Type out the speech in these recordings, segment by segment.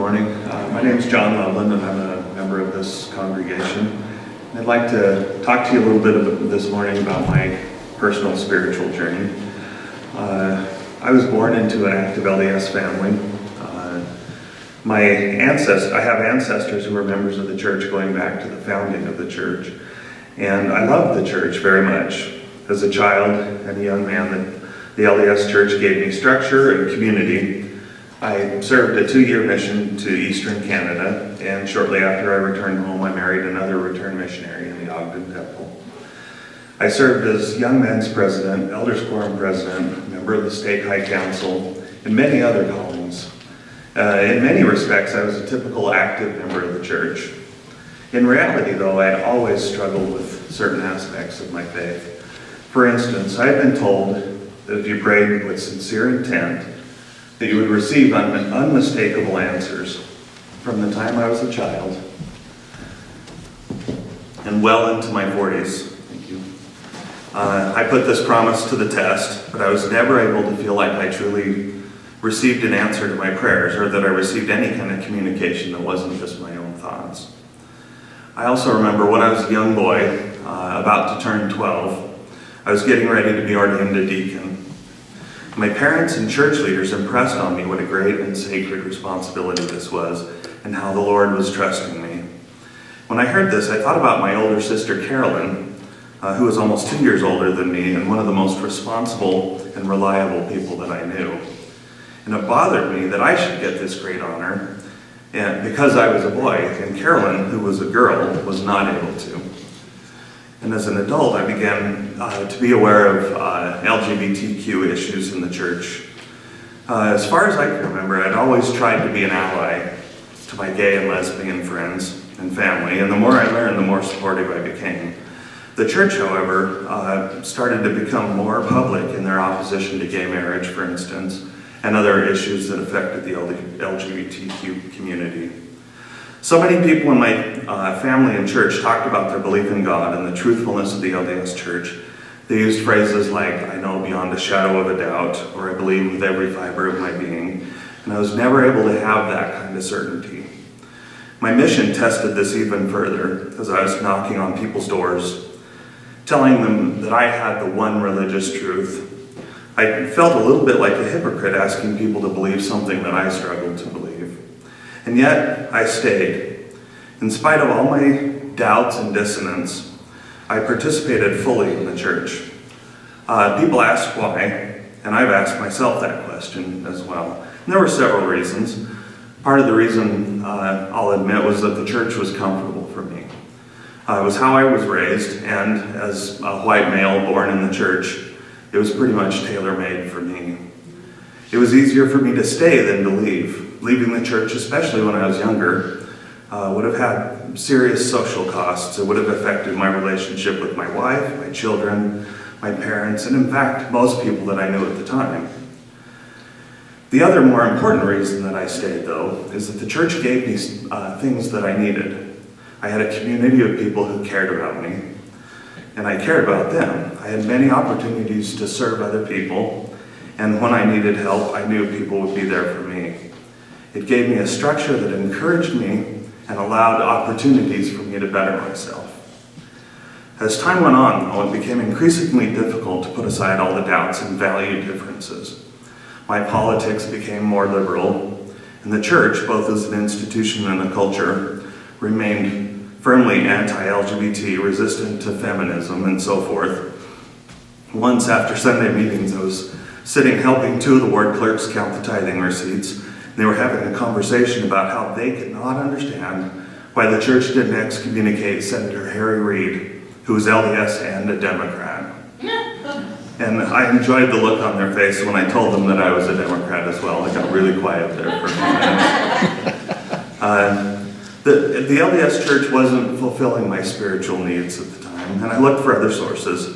morning. My name is John Loveland, and I'm a member of this congregation. I'd like to talk to you a little bit this morning about my personal spiritual journey. I was born into an active LDS family. I have ancestors who were members of the church going back to the founding of the church. And I loved the church very much. As a child and a young man, the LDS church gave me structure and community. I served a 2-year mission to Eastern Canada, and shortly after I returned home, I married another returned missionary in the Ogden temple. I served as Young Men's President, Elders Quorum President, member of the State High Council, and many other callings. In many respects, I was a typical active member of the church. In reality, though, I had always struggled with certain aspects of my faith. For instance, I had been told that if you prayed with sincere intent, that you would receive unmistakable answers from the time I was a child and well into my 40s. Thank you. I put this promise to the test, but I was never able to feel like I truly received an answer to my prayers, or that I received any kind of communication that wasn't just my own thoughts. I also remember when I was a young boy, about to turn 12, I was getting ready to be ordained a deacon. My parents and church leaders impressed on me what a great and sacred responsibility this was, and how the Lord was trusting me. When I heard this, I thought about my older sister Carolyn, who was almost 2 years older than me, and one of the most responsible and reliable people that I knew. And it bothered me that I should get this great honor, and because I was a boy, and Carolyn, who was a girl, was not able to. And as an adult, I began to be aware of LGBTQ issues in the church. As far as I can remember, I'd always tried to be an ally to my gay and lesbian friends and family, and the more I learned, the more supportive I became. The church, however, started to become more public in their opposition to gay marriage, for instance, and other issues that affected the LGBTQ community. So many people in my family and church talked about their belief in God and the truthfulness of the LDS church. They used phrases like, "I know beyond a shadow of a doubt," or "I believe with every fiber of my being," and I was never able to have that kind of certainty. My mission tested this even further as I was knocking on people's doors, telling them that I had the one religious truth. I felt a little bit like a hypocrite asking people to believe something that I struggled to believe. And yet, I stayed. In spite of all my doubts and dissonance, I participated fully in the church. People ask why, and I've asked myself that question as well. And there were several reasons. Part of the reason, I'll admit, was that the church was comfortable for me. It was how I was raised, and as a white male born in the church, it was pretty much tailor-made for me. It was easier for me to stay than to leave. Leaving the church, especially when I was younger, would have had serious social costs. It would have affected my relationship with my wife, my children, my parents, and in fact, most people that I knew at the time. The other more important reason that I stayed, though, is that the church gave me things that I needed. I had a community of people who cared about me, and I cared about them. I had many opportunities to serve other people, and when I needed help, I knew people would be there for me. It gave me a structure that encouraged me and allowed opportunities for me to better myself. As time went on, though, it became increasingly difficult to put aside all the doubts and value differences. My politics became more liberal, and the church, both as an institution and a culture, remained firmly anti-LGBT, resistant to feminism, and so forth. Once after Sunday meetings, I was sitting helping 2 of the ward clerks count the tithing receipts. They were having a conversation about how they could not understand why the church didn't excommunicate Senator Harry Reid, who was LDS and a Democrat. And I enjoyed the look on their face when I told them that I was a Democrat as well. It got really quiet there for a few minutes. The LDS church wasn't fulfilling my spiritual needs at the time, and I looked for other sources.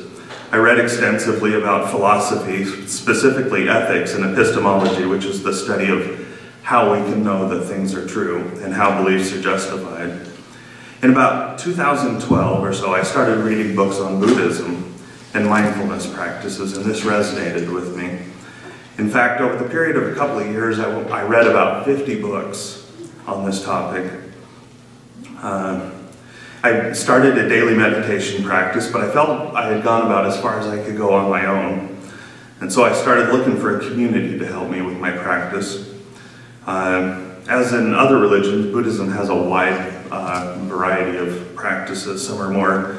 I read extensively about philosophy, specifically ethics and epistemology, which is the study of how we can know that things are true and how beliefs are justified. In about 2012 or so, I started reading books on Buddhism and mindfulness practices, and this resonated with me. In fact, over the period of a couple of years, I read about 50 books on this topic. I started a daily meditation practice, but I felt I had gone about as far as I could go on my own. And so I started looking for a community to help me with my practice. As in other religions, Buddhism has a wide variety of practices. Some are more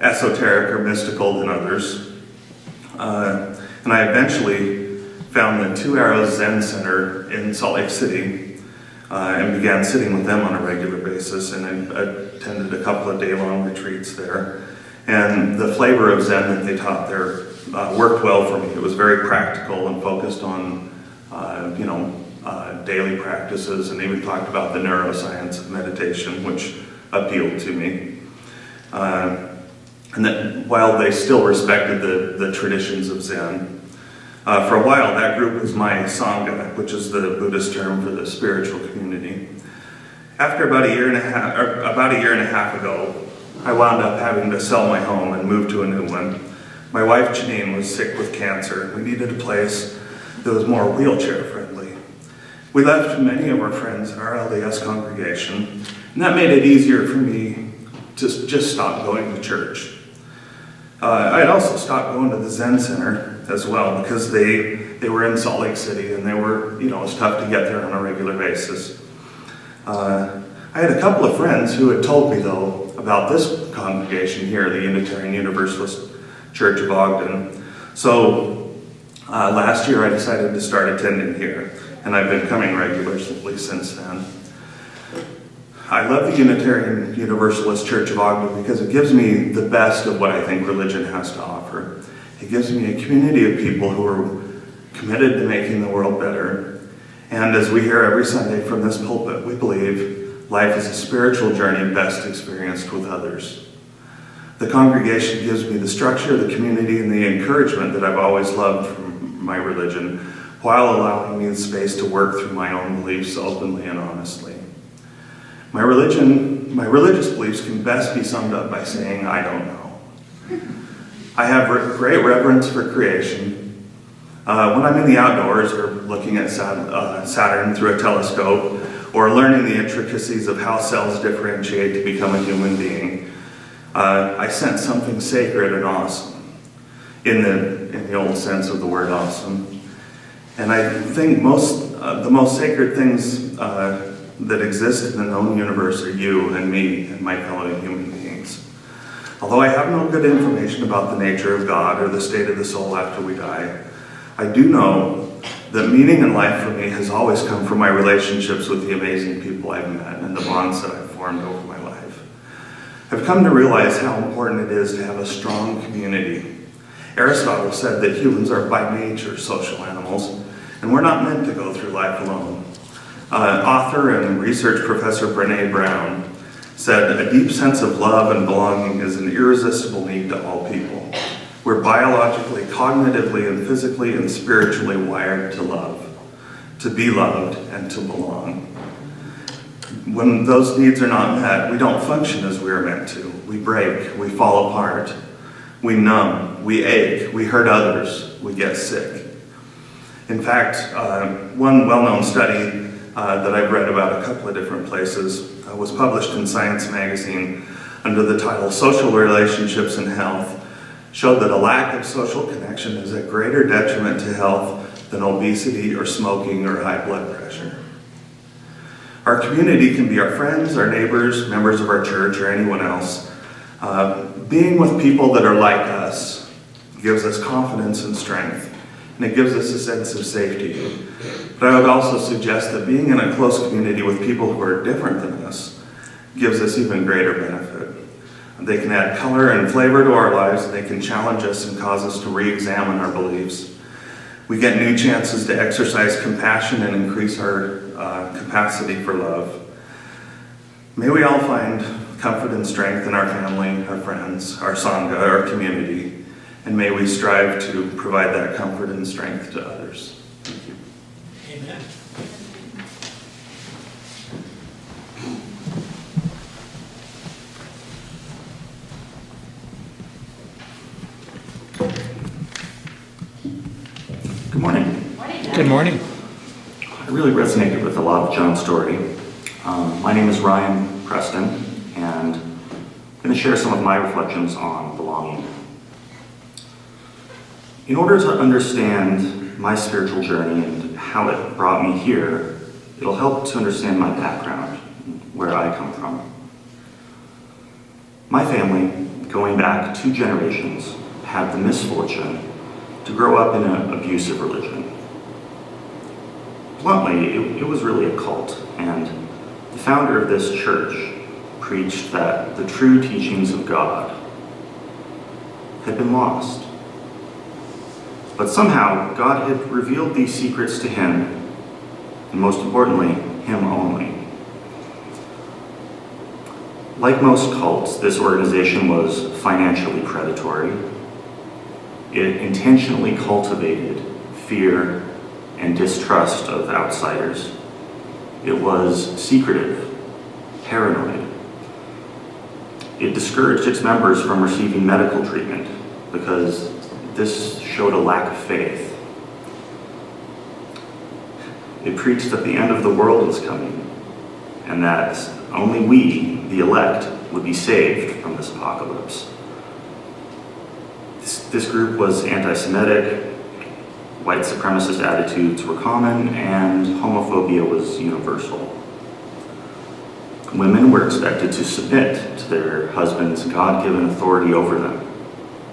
esoteric or mystical than others. And I eventually found the Two Arrows Zen Center in Salt Lake City and began sitting with them on a regular basis, and I attended a couple of day-long retreats there. And the flavor of Zen that they taught there worked well for me. It was very practical and focused on, daily practices, and even talked about the neuroscience of meditation, which appealed to me. And that while they still respected the traditions of Zen, for a while that group was my Sangha, which is the Buddhist term for the spiritual community. After about a year and a half ago, I wound up having to sell my home and move to a new one. My wife Janine was sick with cancer. We needed a place that was more wheelchair friendly. We left many of our friends in our LDS congregation, and that made it easier for me to just stop going to church. I had also stopped going to the Zen Center as well, because they were in Salt Lake City, and they were, it was tough to get there on a regular basis. I had a couple of friends who had told me, though, about this congregation here, the Unitarian Universalist Church of Ogden. So last year I decided to start attending here, and I've been coming regularly since then. I love the Unitarian Universalist Church of Ogden because it gives me the best of what I think religion has to offer. It gives me a community of people who are committed to making the world better. And as we hear every Sunday from this pulpit, we believe life is a spiritual journey best experienced with others. The congregation gives me the structure, the community, and the encouragement that I've always loved from my religion, while allowing me the space to work through my own beliefs openly and honestly. My religious beliefs can best be summed up by saying, I don't know. I have great reverence for creation. When I'm in the outdoors or looking at Saturn through a telescope, or learning the intricacies of how cells differentiate to become a human being, I sense something sacred and awesome, in the old sense of the word awesome. And I think the most sacred things that exist in the known universe are you and me and my fellow human beings. Although I have no good information about the nature of God or the state of the soul after we die, I do know that meaning in life for me has always come from my relationships with the amazing people I've met and the bonds that I've formed over my life. I've come to realize how important it is to have a strong community. Aristotle said that humans are by nature social animals, and we're not meant to go through life alone. Author and research professor Brené Brown said, a deep sense of love and belonging is an irresistible need to all people. We're biologically, cognitively, and physically and spiritually wired to love, to be loved, and to belong. When those needs are not met, we don't function as we are meant to. We break, we fall apart, we numb, we ache, we hurt others, we get sick. In fact, one well-known study that I've read about a couple of different places was published in Science magazine under the title Social Relationships and Health, showed that a lack of social connection is a greater detriment to health than obesity or smoking or high blood pressure. Our community can be our friends, our neighbors, members of our church, or anyone else. Being with people that are like us gives us confidence and strength, and it gives us a sense of safety. But I would also suggest that being in a close community with people who are different than us gives us even greater benefit. They can add color and flavor to our lives, and they can challenge us and cause us to re-examine our beliefs. We get new chances to exercise compassion and increase our capacity for love. May we all find comfort and strength in our family, our friends, our Sangha, our community, and may we strive to provide that comfort and strength to others. Thank you. Amen. Good morning. Good morning. I really resonated with a lot of John's story. My name is Ryan Preston, and I'm going to share some of my reflections on belonging. In order to understand my spiritual journey and how it brought me here, it'll help to understand my background, where I come from. My family, going back 2 generations, had the misfortune to grow up in an abusive religion. Bluntly, it was really a cult, and the founder of this church preached that the true teachings of God had been lost. But somehow, God had revealed these secrets to him, and most importantly, him only. Like most cults, this organization was financially predatory. It intentionally cultivated fear and distrust of outsiders. It was secretive, paranoid. It discouraged its members from receiving medical treatment because this showed a lack of faith. It preached that the end of the world was coming and that only we, the elect, would be saved from this apocalypse. This group was anti-Semitic, white supremacist attitudes were common, and homophobia was universal. Women were expected to submit to their husband's God-given authority over them,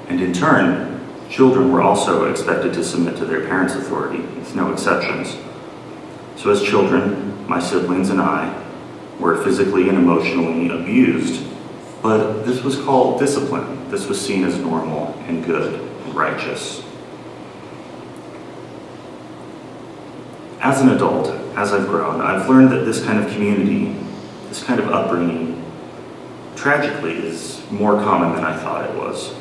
and in turn, children were also expected to submit to their parents' authority, with no exceptions. So as children, my siblings and I were physically and emotionally abused, but this was called discipline. This was seen as normal and good and righteous. As an adult, as I've grown, I've learned that this kind of community, this kind of upbringing, tragically is more common than I thought it was.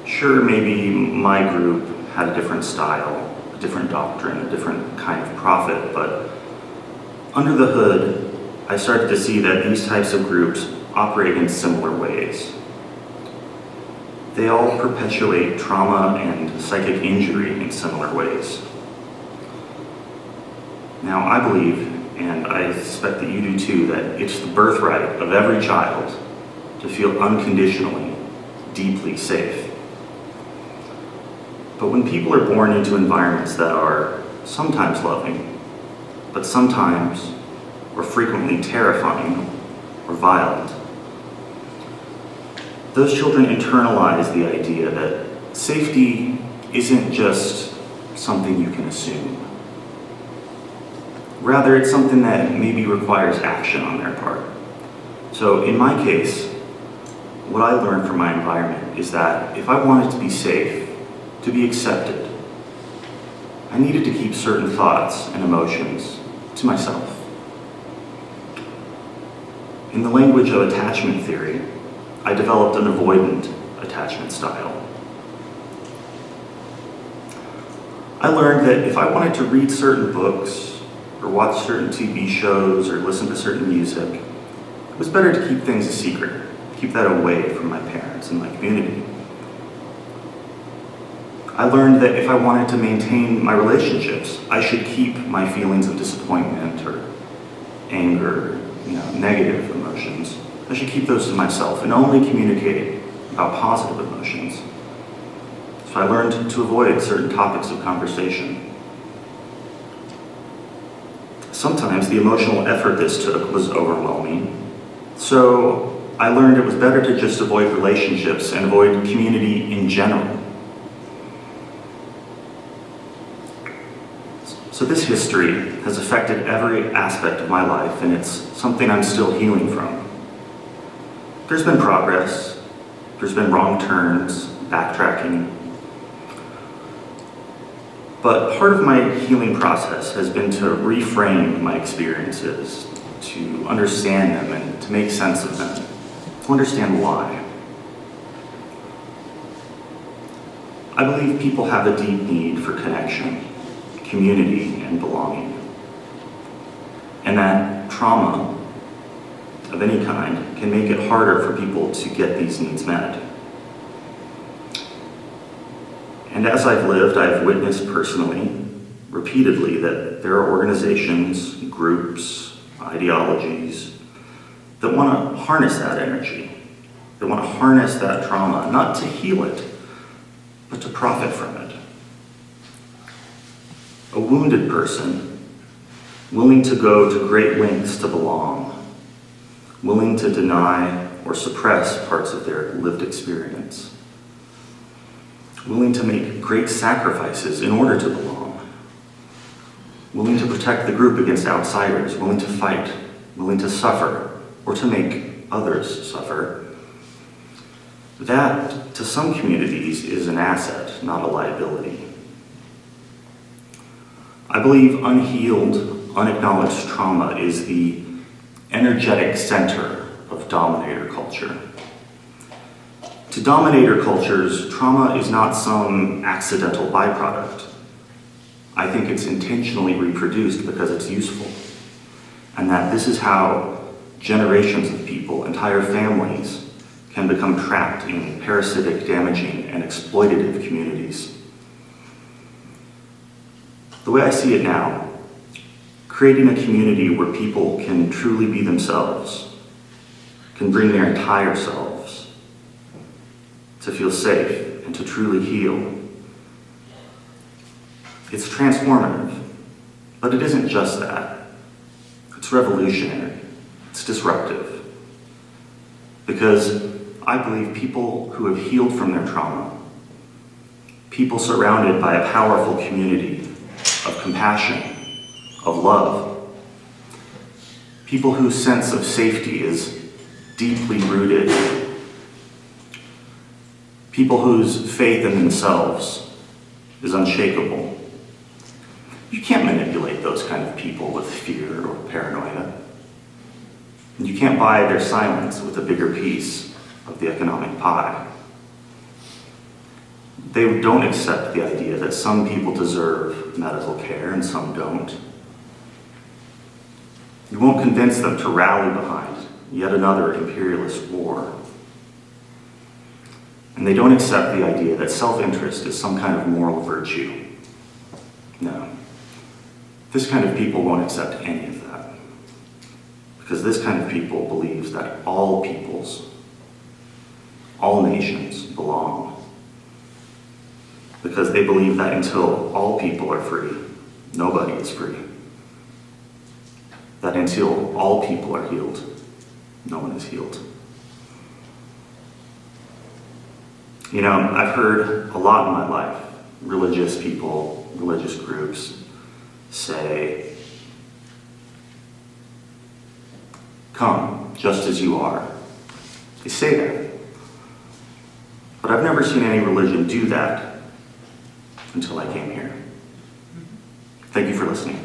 Sure, maybe my group had a different style, a different doctrine, a different kind of prophet, but under the hood, I started to see that these types of groups operate in similar ways. They all perpetuate trauma and psychic injury in similar ways. Now, I believe, and I suspect that you do too, that it's the birthright of every child to feel unconditionally, deeply safe. But when people are born into environments that are sometimes loving, but sometimes or frequently terrifying or violent, those children internalize the idea that safety isn't just something you can assume. Rather, it's something that maybe requires action on their part. So in my case, what I learned from my environment is that if I wanted to be safe, to be accepted, I needed to keep certain thoughts and emotions to myself. In the language of attachment theory, I developed an avoidant attachment style. I learned that if I wanted to read certain books, or watch certain TV shows, or listen to certain music, it was better to keep things a secret, keep that away from my parents and my community. I learned that if I wanted to maintain my relationships, I should keep my feelings of disappointment or anger, negative emotions. I should keep those to myself and only communicate about positive emotions. So I learned to avoid certain topics of conversation. Sometimes the emotional effort this took was overwhelming. So I learned it was better to just avoid relationships and avoid community in general. So this history has affected every aspect of my life, and it's something I'm still healing from. There's been progress, there's been wrong turns, backtracking. But part of my healing process has been to reframe my experiences, to understand them and to make sense of them, to understand why. I believe people have a deep need for connection, community, and belonging. And that trauma of any kind can make it harder for people to get these needs met. And as I've lived, I've witnessed personally repeatedly that there are organizations, groups, ideologies that want to harness that energy. They want to harness that trauma, not to heal it, but to profit from it. A wounded person, willing to go to great lengths to belong, willing to deny or suppress parts of their lived experience, willing to make great sacrifices in order to belong, willing to protect the group against outsiders, willing to fight, willing to suffer, or to make others suffer. That, to some communities, is an asset, not a liability. I believe unhealed, unacknowledged trauma is the energetic center of dominator culture. To dominator cultures, trauma is not some accidental byproduct. I think it's intentionally reproduced because it's useful, and that this is how generations of people, entire families, can become trapped in parasitic, damaging, and exploitative communities. The way I see it now, creating a community where people can truly be themselves, can bring their entire selves, to feel safe and to truly heal. It's transformative, but it isn't just that. It's revolutionary, it's disruptive. Because I believe people who have healed from their trauma, people surrounded by a powerful community of compassion, of love, people whose sense of safety is deeply rooted, people whose faith in themselves is unshakable. You can't manipulate those kind of people with fear or paranoia. And you can't buy their silence with a bigger piece of the economic pie. They don't accept the idea that some people deserve medical care and some don't. You won't convince them to rally behind yet another imperialist war. And they don't accept the idea that self-interest is some kind of moral virtue. No. This kind of people won't accept any of that. Because this kind of people believes that all peoples, all nations belong. Because they believe that until all people are free, nobody is free. That until all people are healed, no one is healed. You know, I've heard a lot in my life, religious people, religious groups say, "Come, just as you are." They say that. But I've never seen any religion do that until I came here. Thank you for listening.